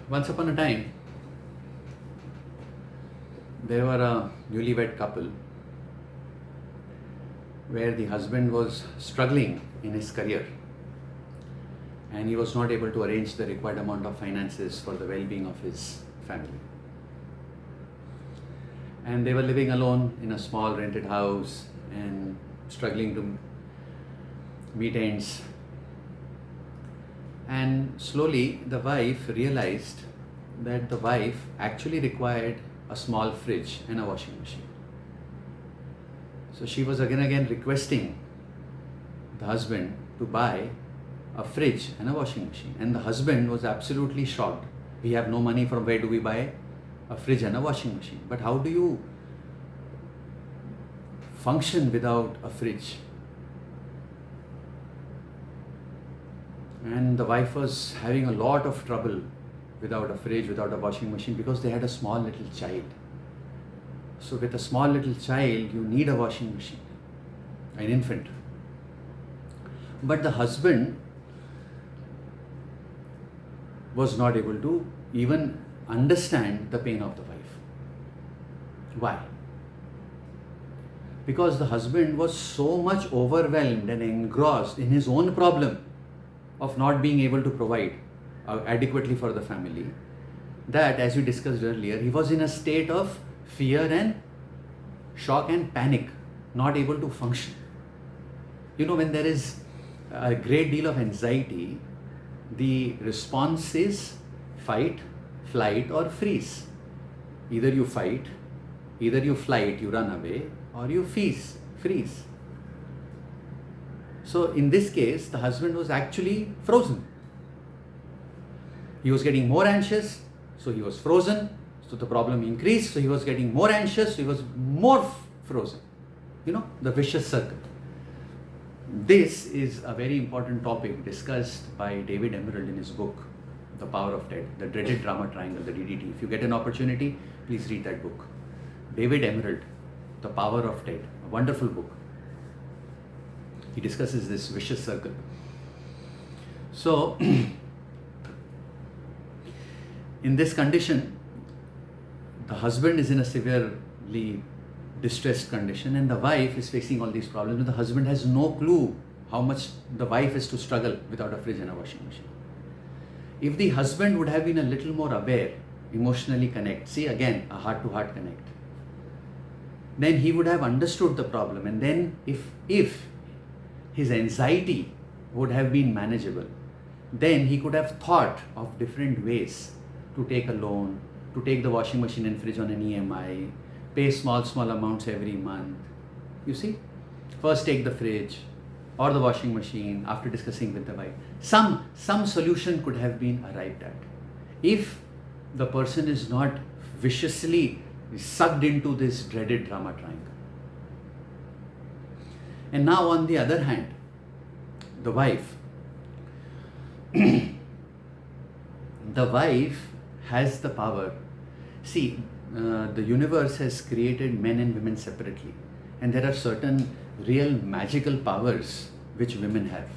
Once upon a time, there were a newlywed couple where the husband was struggling in his career and he was not able to arrange the required amount of finances for the well-being of his family. And they were living alone in a small rented house and struggling to meet ends. And slowly the wife realized that the wife actually required a small fridge and a washing machine. So she was again requesting the husband to buy a fridge and a washing machine. And the husband was absolutely shocked. We have no money, from where do we buy a fridge and a washing machine? But how do you function without a fridge? And the wife was having a lot of trouble without a fridge, without a washing machine, because they had a small little child. So with a small little child, you need a washing machine, an infant. But the husband was not able to even understand the pain of the wife. Why? Because the husband was so much overwhelmed and engrossed in his own problem of not being able to provide adequately for the family, that, as we discussed earlier, he was in a state of fear and shock and panic, not able to function. You know, when there is a great deal of anxiety, the response is fight, flight, or freeze. Either you fight, either you flight, you run away, or you freeze. So in this case, the husband was actually frozen. He was getting more anxious, so he was frozen. So the problem increased, so he was getting more anxious, so he was more frozen. You know, the vicious circle. This is a very important topic discussed by David Emerald in his book, The Power of TED, the dreaded drama triangle, the DDT. If you get an opportunity, please read that book. David Emerald, The Power of TED, a wonderful book. He discusses this vicious circle. So, in this condition, the husband is in a severely distressed condition and the wife is facing all these problems, and the husband has no clue how much the wife is to struggle without a fridge and a washing machine. If the husband would have been a little more aware, emotionally connect, see again, a heart-to-heart connect, then he would have understood the problem, and then if his anxiety would have been manageable, then he could have thought of different ways to take a loan, to take the washing machine and fridge on an EMI, pay small amounts every month. You see, first take the fridge or the washing machine after discussing with the wife. Some solution could have been arrived at if the person is not viciously sucked into this dreaded drama triangle. And now on the other hand, the wife has the power. See, the universe has created men and women separately, and there are certain real magical powers which women have,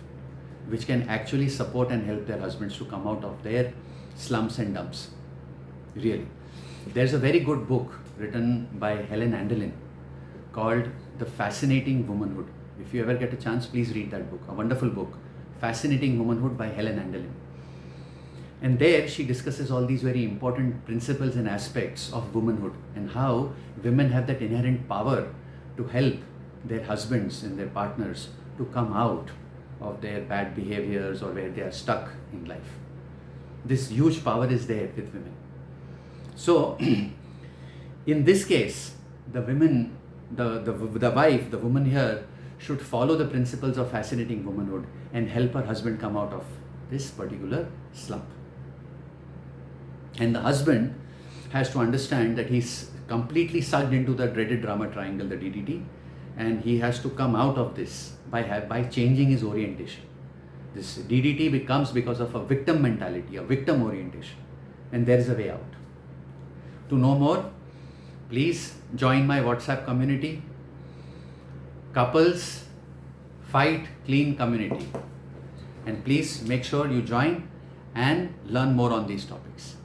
which can actually support and help their husbands to come out of their slumps and dumps. Really. There's a very good book written by Helen Andelin called The Fascinating Womanhood. If you ever get a chance, please read that book. A wonderful book, Fascinating Womanhood by Helen Andelin. And there she discusses all these very important principles and aspects of womanhood and how women have that inherent power to help their husbands and their partners to come out of their bad behaviors or where they are stuck in life. This huge power is there with women. So, in this case, the women, the wife, the woman here should follow the principles of fascinating womanhood and help her husband come out of this particular slump. And the husband has to understand that he's completely sucked into the dreaded drama triangle, the DDT, and he has to come out of this by changing his orientation. This DDT becomes because of a victim mentality, a victim orientation, and there is a way out. To know more, please join my WhatsApp community, Couples Fight Clean Community, and please make sure you join and learn more on these topics.